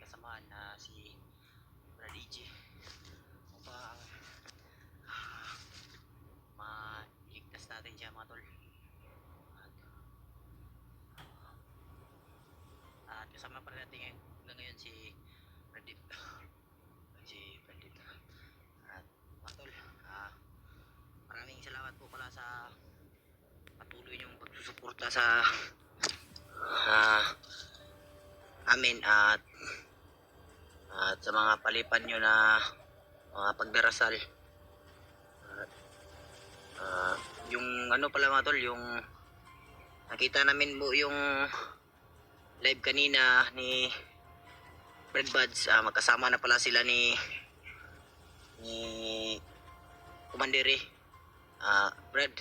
kasamahan na si Brad EJ upang mailigtas natin siya mga tol. At kasama pa rin natin ngayon si Pradip. At mga tol, maraming salamat po pala sa patuloy niyong pagsusuporta sa amin at sa mga palipad nyo na mga pagdarasal. Yung ano pala mga tol, yung nakita namin po yung live kanina ni Brad Buds, magkasama na pala sila ni Commander Brad,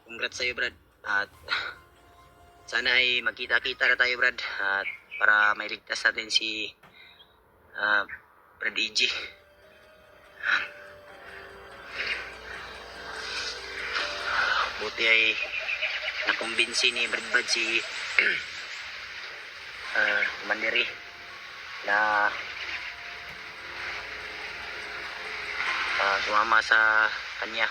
congrats sa'yo Brad, at sana ay magkita-kita na tayo Brad, at para mailigtas natin si Brad EJ. Buti ay nakumbinsi ni Brad Buds si Commander na sumama sa kanya.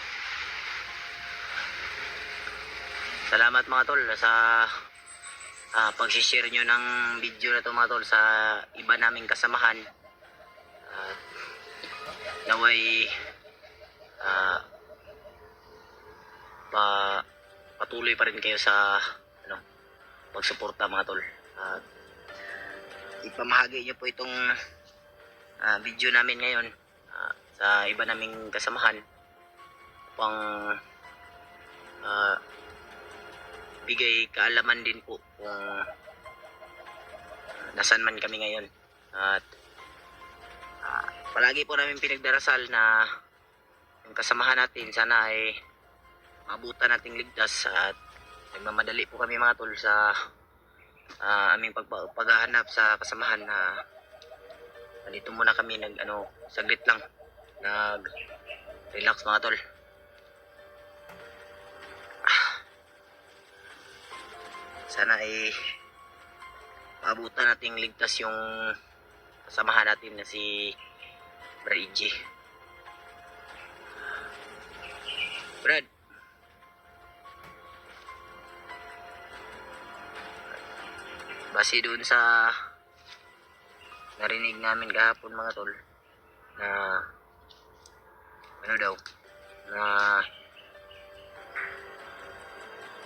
Salamat mga tol sa pag-share nyo ng video na to mga tol sa iba naming kasamahan. Naway patuloy pa rin kayo sa pagsuporta mga tol. Ipamahagi nyo po itong video namin ngayon sa iba naming kasamahan upang bigay kaalaman din po kung nasan man kami ngayon. At palagi po namin pinagdarasal na yung kasamahan natin sana ay mabutan nating ligtas, at nagmamadali po kami mga tol sa aming paghahanap sa kasamahan. Na dito muna kami saglit lang nag relax mga tol. Sana ay maabutan nating ligtas yung kasamahan natin na si Brad EJ. Brad, base doon sa narinig namin kahapon mga tol na na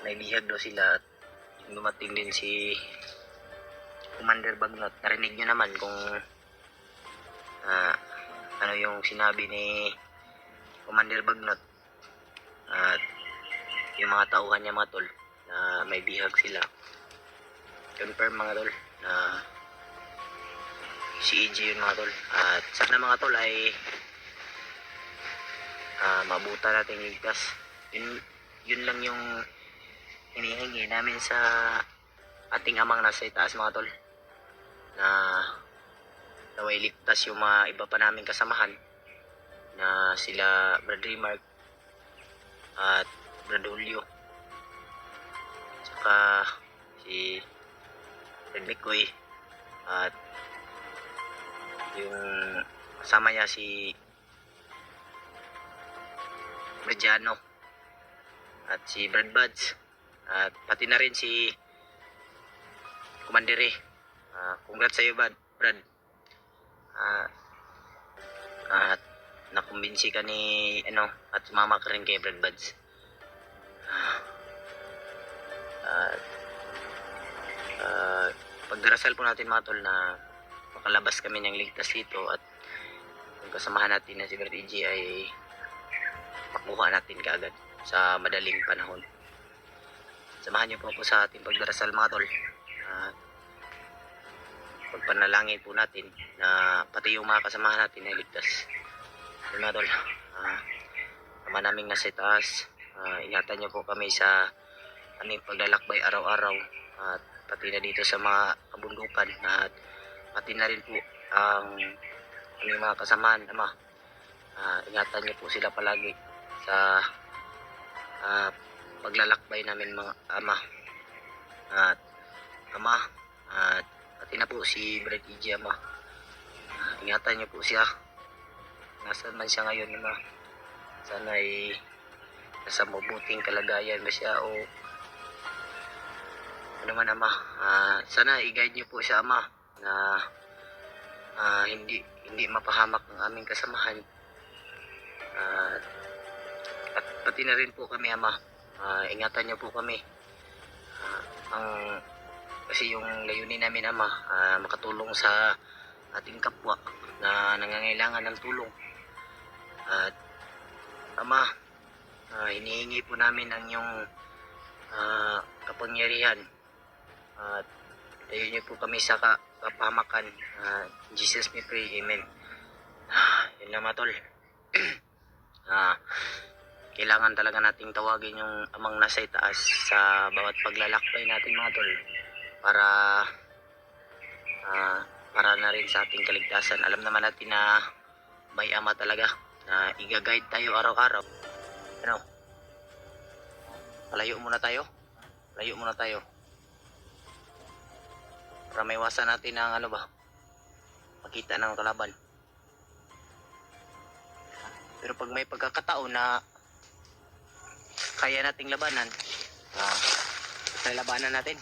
may bihag daw sila, at dumating din si Commander Bagnot. Narinig nyo naman kung ano yung sinabi ni Commander Bagnot at yung mga tauhan niya mga tol na may bihag sila. Confirm mga tol na si EJ yun mga tol, at sana mga tol ay mabuta natin ligtas. Yun lang yung hinihingi namin sa ating amang nasa itaas mga tol, na naway ligtas yung mga iba pa naming kasamahan na sila Brad Remark at Brad Julio, saka si Brad Mikoy, at yung kasama niya si Bradiano at si Brad Buds, at pati na rin si Commander. Congrats sa iyo Brad. At nakumbinsi ka ni at sumama ka rin kay Brad Buds. Pagdarasal po natin mga tol na makalabas kami ng ligtas dito, at yung kasamahan natin na si Brad EJ ay makuha natin kaagad sa madaling panahon. Samahan niyo po ako sa ating pagdarasal mga tol. Pagpanalangin po natin na pati yung mga kasamahan natin ay ligtas. Mga tol, ama naming nasa itaas, ingatan niyo po kami sa aming paglalakbay araw-araw, at pati na dito sa mga kabundukan, at pati na rin po ang aming mga kasamahan. Ama, ingatan niyo po sila palagi sa paglalakbay namin mga ama, at pati na po si Brad EJ ama. Ingatan niyo po siya. Nasaan man siya ngayon ama. Sana ay nasa mabuting kalagayan ba siya o ano man ama. Sana i-guide niyo po siya ama na hindi mapahamak ng aming kasamahan. At pati na rin po kami ama. Ingatan niyo po kami. Kasi yung layunin namin ama, makatulong sa ating kapwa na nangangailangan ng tulong. At ama, hinihingi po namin ang iyong kapangyarihan. At tayo niyo po kami sa kapahamakan. Jesus we pray, amen. Yun lang mga tol. Kailangan talaga nating tawagin yung amang nasa itaas sa bawat paglalakbay natin mga tol para na rin sa ating kaligtasan. Alam naman natin na may ama talaga na i-guide tayo araw-araw. Ano? Layo muna tayo para maiwasan natin ang ano ba, makita ng kalaban. Pero pag may pagkakataon na kaya nating labanan, labanan natin.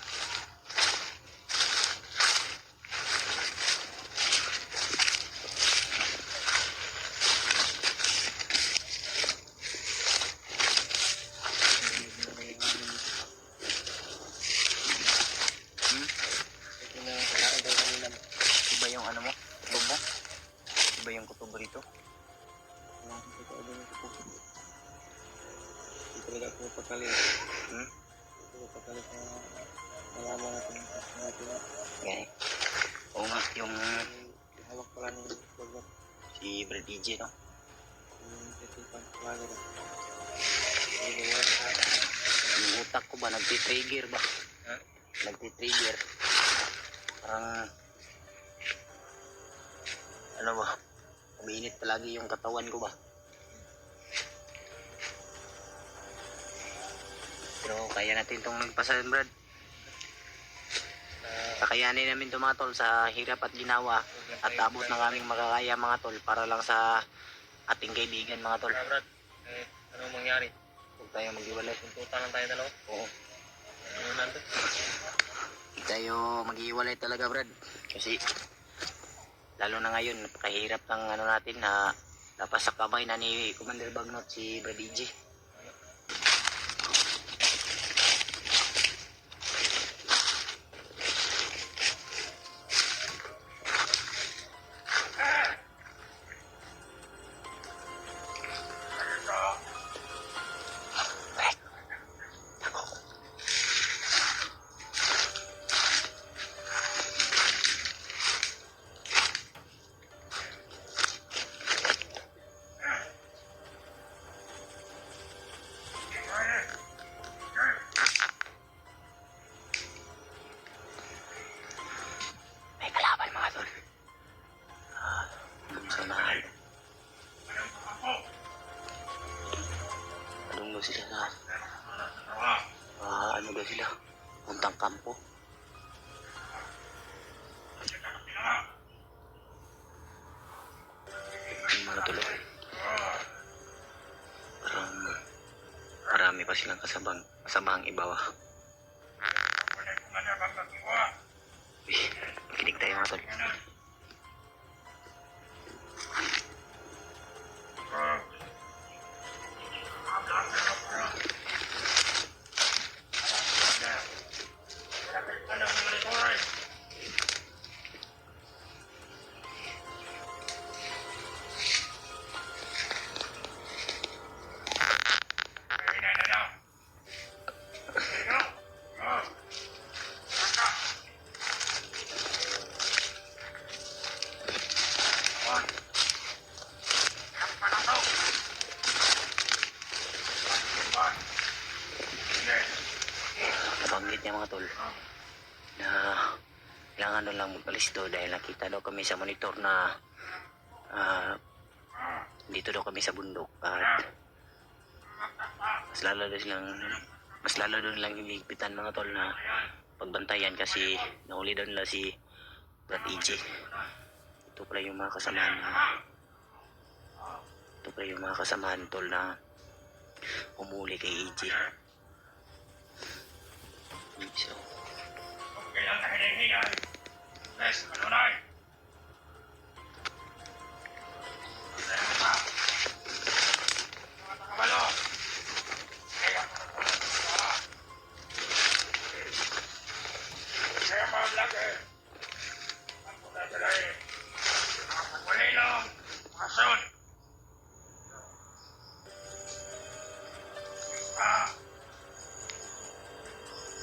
Iba yung ano mo? Kutob mo? Iba yung kutob rito? Talaga po pagkalit. Pagkalit na malaman natin Okay. Oo nga, yung hawak pala ng program. si Brad EJ, no? Yung titipan pala rin. Yung utak ko ba, nagtitrigger ba? Nagtitrigger. Parang ano ba, umiinit palagi yung katawan ko ba? Pero kaya natin itong magpasan, Brad. Kakayanin namin ito mga tol sa hirap at ginawa at abot ng aming makakaya mga tol para lang sa ating kaibigan mga tol. Brad, anong mangyari? Huwag tayo mag-iwalay. Tuntutan lang tayo dalawa? Oo. Ano nandun? Hindi tayo mag-iwalay talaga, Brad. Kasi lalo na ngayon, napakahirap ng ano natin na lapas sa kamay na ni Commander Bagnot si Brad EJ. May kalaban mga tol. Samahan. Anong ba sila na? Ano ba sila? Puntang kampo. Yung mga tol. Parang marami pa silang kasamang ibawa. Makinig tayo mga tol. Nabanggit niya mga tol na kailangan doon lang magpalisto dahil nakita daw kami sa monitor na dito daw kami sa bundok at mas lalo doon lang hinigipitan mga tol na pagbantayan kasi nahuli daw nila si Brad EJ. Ito pala yung mga kasamahan na ito pala yung mga kasamahan tol na umuli kay EJ. So, Kailan na hinihingan? Yes, ano na eh? Mga takabalo! Kaya mga vlogger, ang pagdadalay, mga pagwalilong, mga son.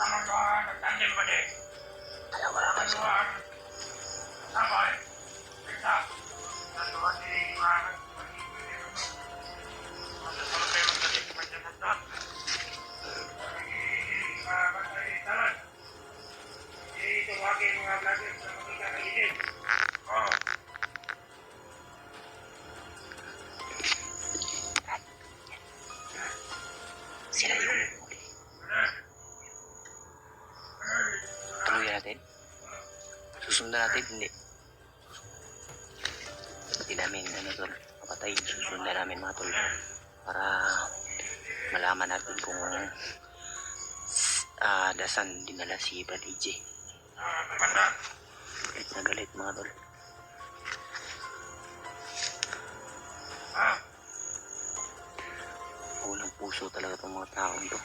Tamang mga nagtandem ba din? Taluan, sabay, kita, taluan din mga sila yung umuli. Tuluyan natin. Susundan natin, hindi. Hindi namin, tol, kapatay. Susundan namin mga tol. Para malaman natin kung dasan dinala si Brad EJ. Galit na galit mga tol. Unang puso talaga itong mga taong to.